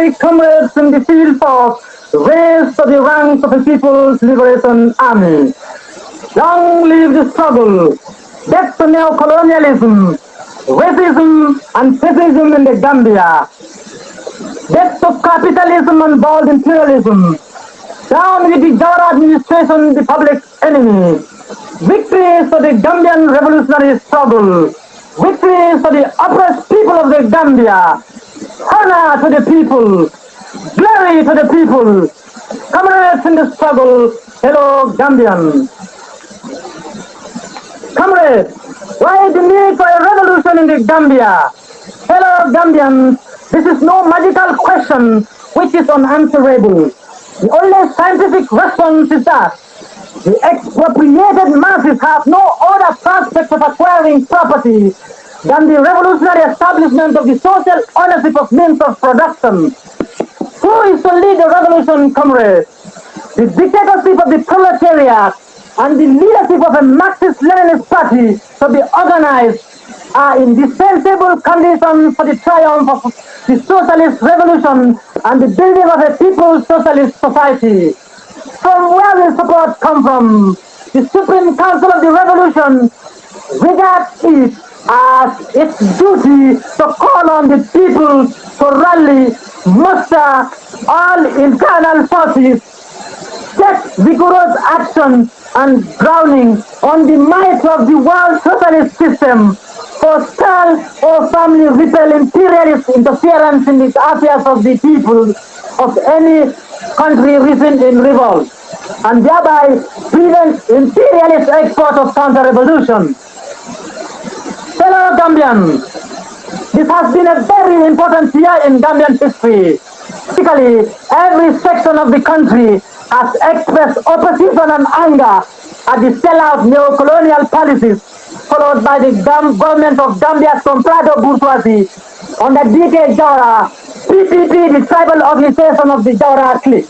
my comrades in the field force, raised to the ranks of the People's Liberation Army. Long live the struggle, death to neo-colonialism, racism and fascism in the Gambia, death to capitalism and bold imperialism, down with the Jawara administration, the public enemy. Victories for the Gambian revolutionary struggle. Victories for the oppressed people of the Gambia. Honor to the people. Glory to the people. Comrades in the struggle, fellow Gambians. Comrades, why the need for a revolution in the Gambia? Fellow Gambians, this is no magical question which is unanswerable. The only scientific response is that the expropriated masses have no other prospect of acquiring property than the revolutionary establishment of the social ownership of means of production. Who is to lead the revolution, comrades? The dictatorship of the proletariat and the leadership of a Marxist-Leninist party to be organized are indispensable conditions for the triumph of the socialist revolution and the building of a people's socialist society. From where will support come from? The Supreme Council of the Revolution regards it as its duty to call on the people to rally, muster all internal forces, take vigorous action and drowning on the might of the world socialist system, forestall or firmly repel imperialist interference in the affairs of the people of any country recent in revolt, and thereby prevent imperialist export of counter-revolution. Fellow Gambians, this has been a very important year in Gambian history. Basically, every section of the country has expressed opposition and anger at the sellout neo-colonial policies followed by the government of Gambia's comprado bourgeoisie under DK Jawara, PPP, the tribal organization of the Jawara clique.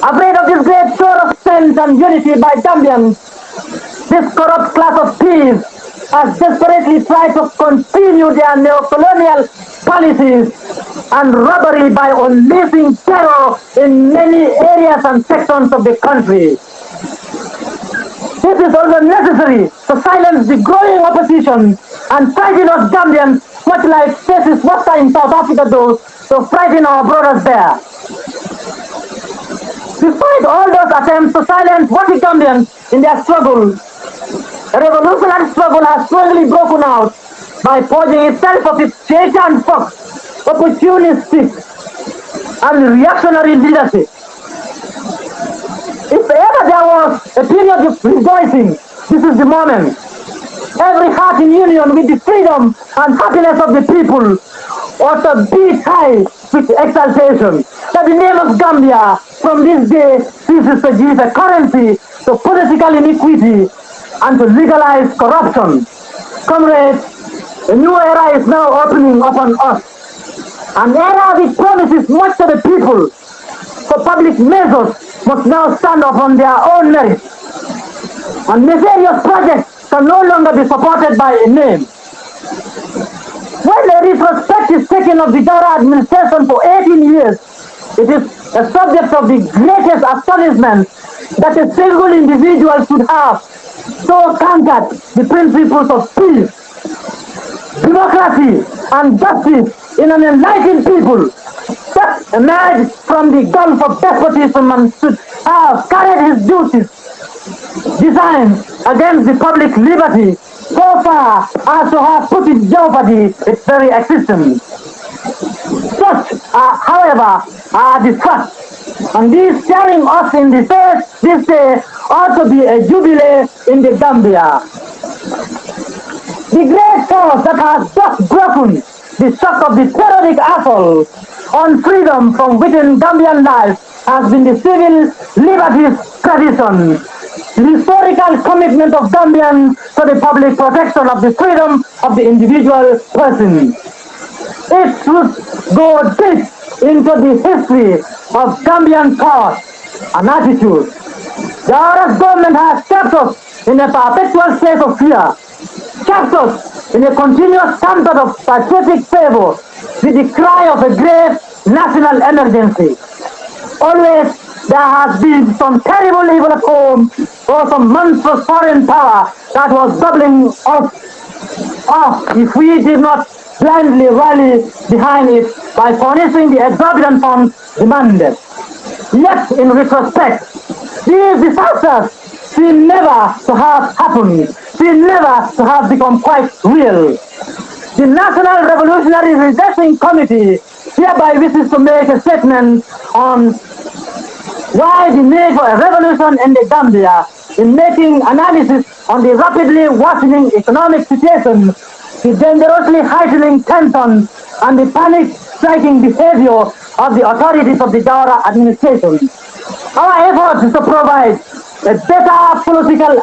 Afraid of this great show of strength and unity by Gambians, this corrupt class of thieves has desperately tried to continue their neo-colonial policies and robbery by unleashing terror in many areas and sections of the country. This is also necessary to silence the growing opposition and frighten us Gambians, much like fascist Wasta in South Africa does, to frighten our brothers there. Despite all those attempts to silence Wasi Gambians in their struggle, the revolutionary struggle has slowly broken out by purging itself of its Shaitan fox, opportunistic and reactionary leadership. If ever there was a period of rejoicing, this is the moment. Every heart in union with the freedom and happiness of the people ought to beat high with exaltation. That the name of Gambia from this day ceases to give a currency to political iniquity and to legalize corruption. Comrades, a new era is now opening upon us. An era which promises much to the people. So public measures must now stand up on their own merit. And nefarious projects can no longer be supported by a name. When a retrospect is taken of the Jawara administration for 18 years, it is a subject of the greatest astonishment that a single individual should have so conquered the principles of peace, democracy, and justice in an enlightened people that emerged from the gulf of despotism and should have carried his duties designed against the public liberty so far as to have put in jeopardy its very existence. Such, however, are the facts, and these staring us in the face this day ought to be a jubilee in the Gambia. The great force that has just broken the shock of the periodic assault on freedom from within Gambian life has been the civil liberties tradition, the historical commitment of Gambians to the public protection of the freedom of the individual person. It should go deep into the history of Gambian thought and attitude. The Arab government has kept us in a perpetual state of fear, kept us in a continuous standard of patriotic fervor, with the cry of a great national emergency. Always there has been some terrible evil at home or some monstrous foreign power that was doubling us if we did not blindly rally behind it by furnishing the exorbitant funds demanded. Yet, in retrospect, these disasters seem never to have happened, seem never to have become quite real. The National Revolutionary Redressing Committee hereby wishes to make a statement on why the need for a revolution in the Gambia in making analysis on the rapidly worsening economic situation, the dangerously heightening tensions, and the panic-striking behavior of the authorities of the Daura administration. Our effort is to provide a better political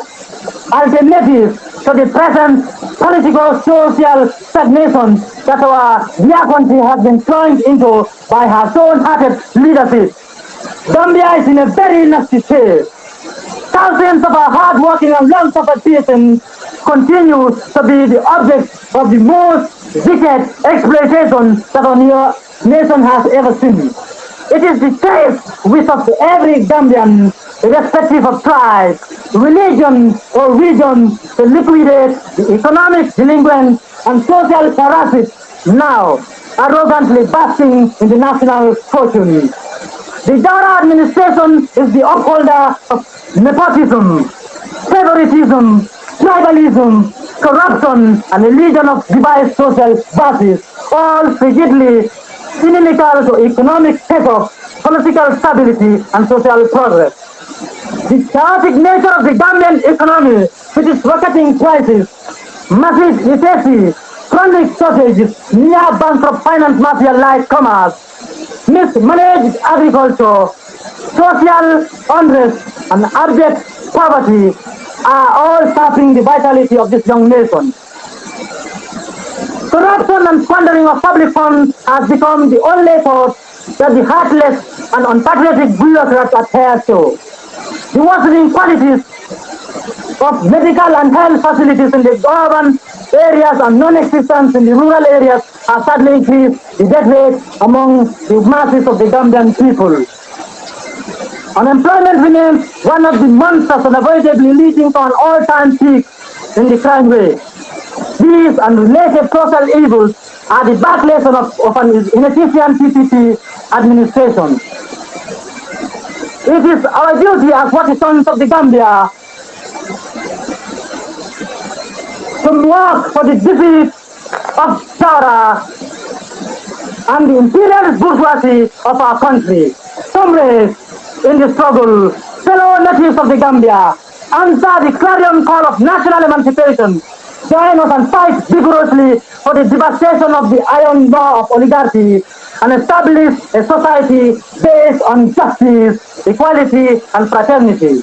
alternative to the present political social stagnation that our dear country has been plunged into by her stone-hearted leadership. Gambia is in a very nasty state. Thousands of our hard-working and long-suffered citizens continue to be the object of the most wicked exploitation that our nation has ever seen. It is the case with of every Gambian, irrespective of tribe, religion, or region, to liquidate the economic delinquents and social parasites now arrogantly basking in the national fortune. The Daura administration is the upholder of nepotism, favoritism, tribalism, corruption, and a legion of devised social bases, all frigidly inimical to economic take-off, political stability, and social progress. The chaotic nature of the Gambian economy, with its rocketing prices, massive literacy, chronic shortages, near bankrupt finance mafia-like commerce, mismanaged agriculture, social unrest, and abject poverty are all sapping the vitality of this young nation. Corruption and squandering of public funds has become the only thought that the heartless and unpatriotic bureaucrats adhere to. The worsening qualities of medical and health facilities in the urban areas and non-existence in the rural areas have sadly increased the death rate among the masses of the Gambian people. Unemployment remains one of the monsters unavoidably leading to an all-time peak in the crime rate. These and related social evils are the backlash of an inefficient PPP administration. It is our duty as partisans of the Gambia to work for the defeat of Daura and the imperialist bourgeoisie of our country. Comrades in the struggle, fellow natives of the Gambia, answer the clarion call of national emancipation. Join us and fight vigorously for the devastation of the iron bar of oligarchy and establish a society based on justice, equality, and fraternity.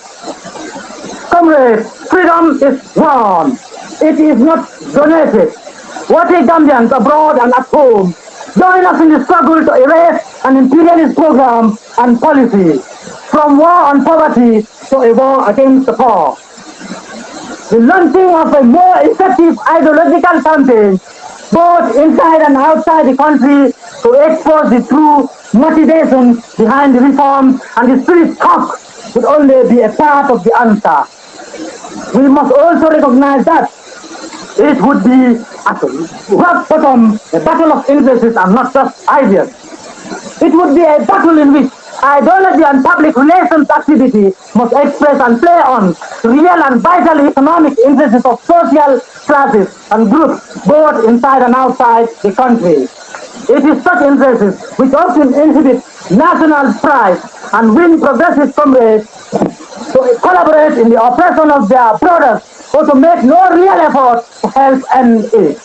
Comrades, freedom is won. It is not donated. Worthy Gambians abroad and at home, join us in the struggle to erase an imperialist program and policy, from war on poverty to a war against the poor. The launching of a more effective ideological campaign, both inside and outside the country, to expose the true motivation behind the reforms and the spirit talk would only be a part of the answer. We must also recognize that it would be at rock bottom a battle of interests and not just ideas. It would be a battle in which ideology and public relations activity must express and play on real and vital economic interests of social classes and groups, both inside and outside the country. It is such interests which often inhibit national pride and win progressive comrades to collaborate in the oppression of their brothers or to make no real effort to help end it.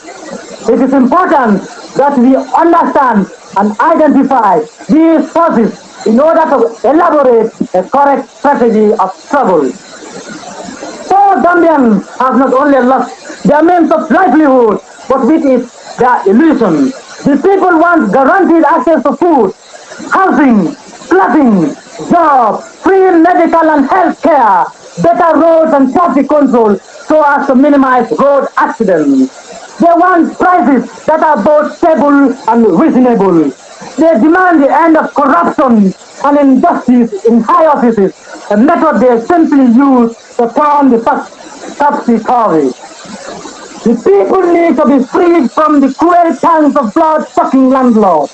It is important that we understand and identify these forces in order to elaborate a correct strategy of struggle. So Gambians have not only lost their means of livelihood, but with it their illusion. The people want guaranteed access to food, housing, clothing, job, free medical and health care, better roads and traffic control so as to minimize road accidents. They want prices that are both stable and reasonable. They demand the end of corruption and injustice in high offices, a method they simply use to turn the topsy-turvy. The people need to be freed from the cruel tongues of blood-sucking landlords.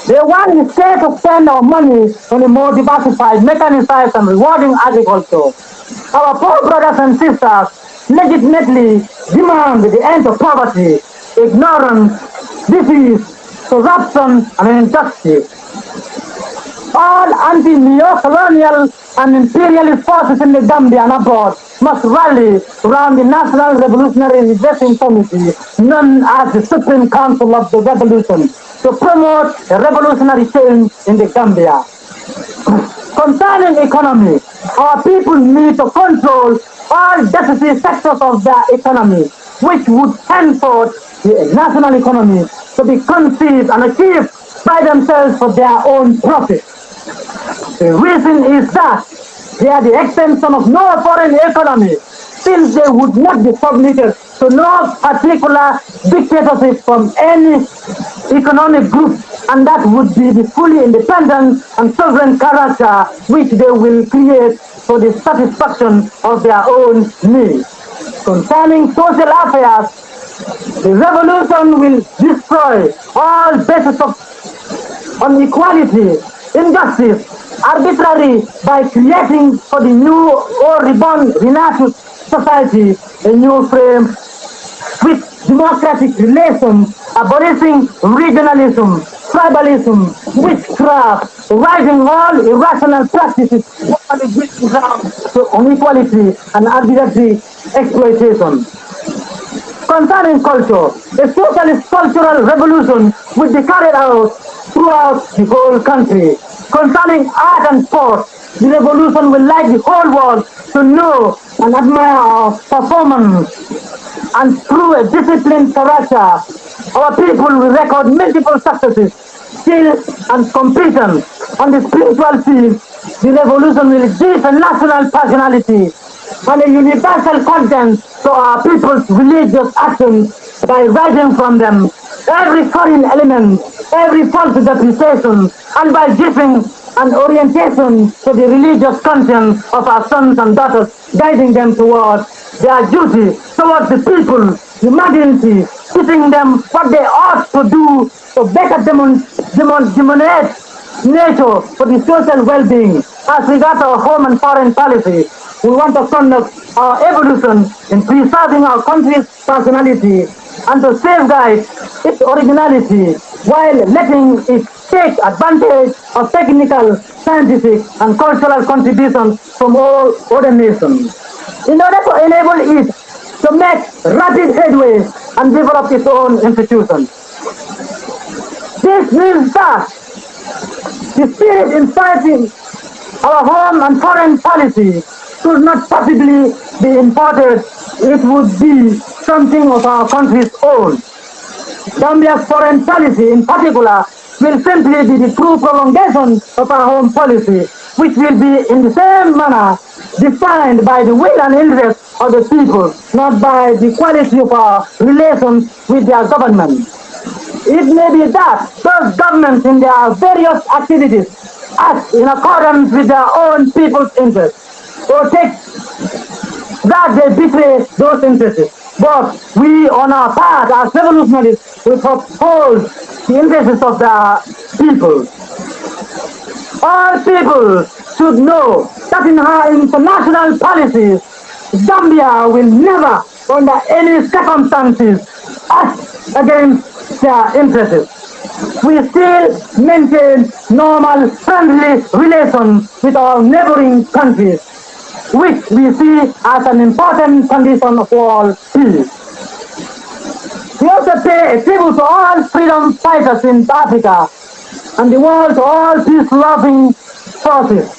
They want the state to spend our money on a more diversified, mechanized, and rewarding agriculture. Our poor brothers and sisters legitimately demand the end of poverty, ignorance, disease, corruption, and injustice. All anti-neo-colonial and imperialist forces in the Gambia and abroad must rally around the National Revolutionary Redressing Committee, known as the Supreme Council of the Revolution, to promote a revolutionary change in the Gambia. Concerning economy, our people need to control all deficit sectors of their economy, which would henceforth the national economy to be conceived and achieved by themselves for their own profit. The reason is that they are the extension of no foreign economy, since they would not be submitted to no particular dictatorship from any economic group, and that would be the fully independent and sovereign character which they will create for the satisfaction of their own needs. Concerning social affairs, the revolution will destroy all bases of inequality, injustice, arbitrary by creating for the new or reborn renascent society a new frame with democratic relations, abolishing regionalism, tribalism, witchcraft, rising all irrational practices which ground to inequality and arbitrary exploitation. Concerning culture, a socialist cultural revolution will be carried out throughout the whole country. Concerning art and sport, the revolution will like the whole world to know and admire our performance. And through a disciplined character, our people will record multiple successes, skill and completion. On the spiritual field, the revolution will give a national personality and a universal content to our people's religious actions by rising from them every foreign element, every false depreciation, and by giving an orientation to the religious conscience of our sons and daughters, guiding them towards their duty towards the people, humanity, teaching them what they ought to do to better demonstrate nature for the social well-being. As regards our home and foreign policy, we want to conduct our evolution in preserving our country's personality and to safeguard its originality while letting it take advantage of technical, scientific, and cultural contributions from all other nations. In order to enable it to make rapid headway and develop its own institutions. This means that the spirit inspiring our home and foreign policy should not possibly be imported. It would be something of our country's own. Gambia's foreign policy in particular will simply be the true prolongation of our home policy, which will be in the same manner defined by the will and interest of the people, not by the quality of our relations with their government. It may be that those governments in their various activities act in accordance with their own people's interests, or take that they betray those interests. But we, on our part, as revolutionaries, will uphold the interests of the people. All people should know that in our international policies, Gambia will never, under any circumstances, act against their interests. We still maintain normal, friendly relations with our neighboring countries, which we see as an important condition for peace. We also pay a tribute to all freedom fighters in Africa and the world, to all peace-loving forces,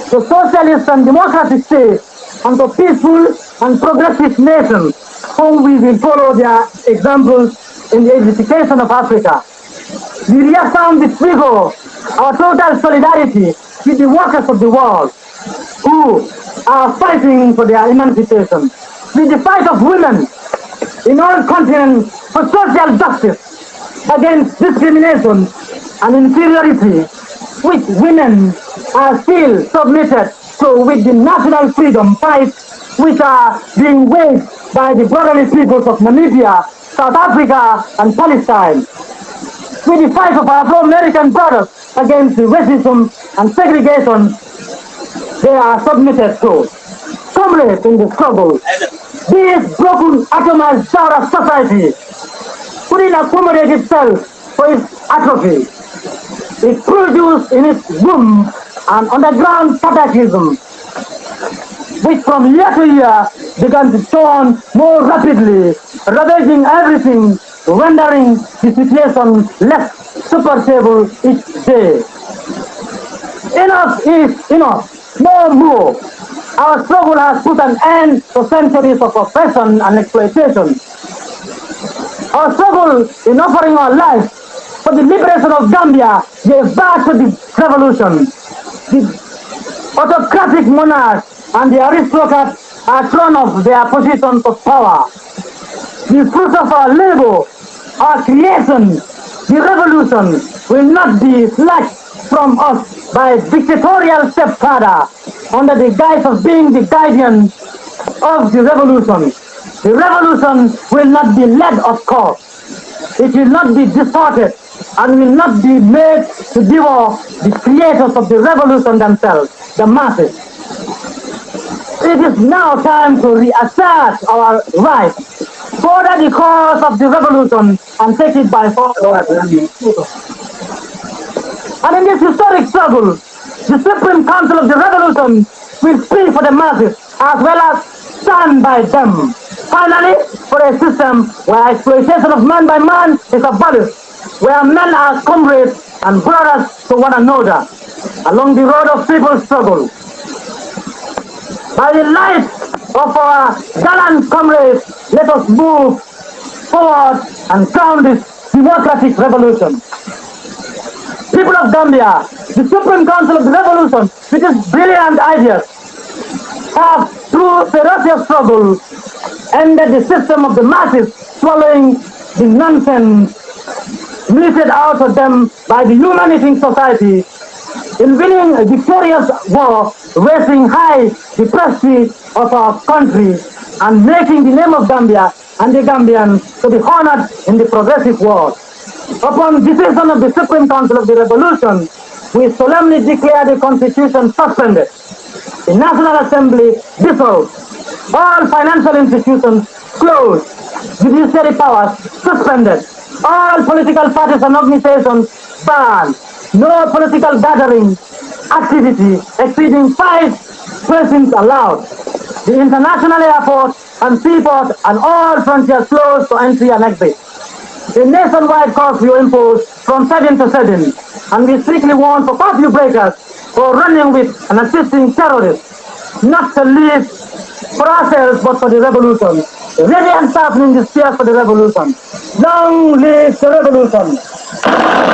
to socialist and democratic states, and to peaceful and progressive nations, whom we will follow their examples in the edification of Africa. We reaffirm with vigor our total solidarity with the workers of the world, who are fighting for their emancipation. With the fight of women in all continents for social justice against discrimination and inferiority, which women are still submitted to with the national freedom fights which are being waged by the brotherly peoples of Namibia, South Africa, and Palestine. With the fight of our Afro-American brothers against racism and segregation they are submitted to. Comrades in the struggle, this broken atomized child of society couldn't accommodate itself for its atrophy. It produced in its womb an underground catechism which from year to year began to turn more rapidly, ravaging everything, rendering the situation less supportable each day. Enough is enough. No more. Our struggle has put an end to centuries of oppression and exploitation. Our struggle in offering our lives for the liberation of Gambia gave birth to the revolution. The autocratic monarchs and the aristocrats are thrown off their positions of power. The fruits of our labor, our creation, the revolution will not be snatched from us by a dictatorial stepfather under the guise of being the guardian of the revolution. The revolution will not be led, of course. It will not be distorted and will not be made to devour the creators of the revolution themselves, the masses. It is now time to reassert our rights, further the cause of the revolution, and take it by force. And in this historic struggle, the Supreme Council of the Revolution will speak for the masses as well as stand by them. Finally, for a system where exploitation of man by man is abolished, where men are comrades and brothers to one another along the road of people's struggle. By the light of our gallant comrades, let us move forward and crown this democratic revolution. People of Gambia, the Supreme Council of the Revolution, with its brilliant ideas, have, through ferocious struggle, ended the system of the masses swallowing the nonsense meted out of them by the human-eating society in winning a victorious war, raising high the prestige of our country and making the name of Gambia and the Gambians to be honored in the progressive world. Upon decision of the Supreme Council of the Revolution, we solemnly declare the Constitution suspended, the National Assembly dissolved, all financial institutions closed, judiciary powers suspended, all political parties and organizations banned, no political gathering activity exceeding 5 persons allowed, the international airport and seaport and all frontiers closed to entry and exit. A nationwide curfew imposed from 7 to 7, and we strictly warn for curfew breakers for running with and assisting terrorists, not to live for ourselves but for the revolution. Ready and sharpening the spears for the revolution. Long live the revolution!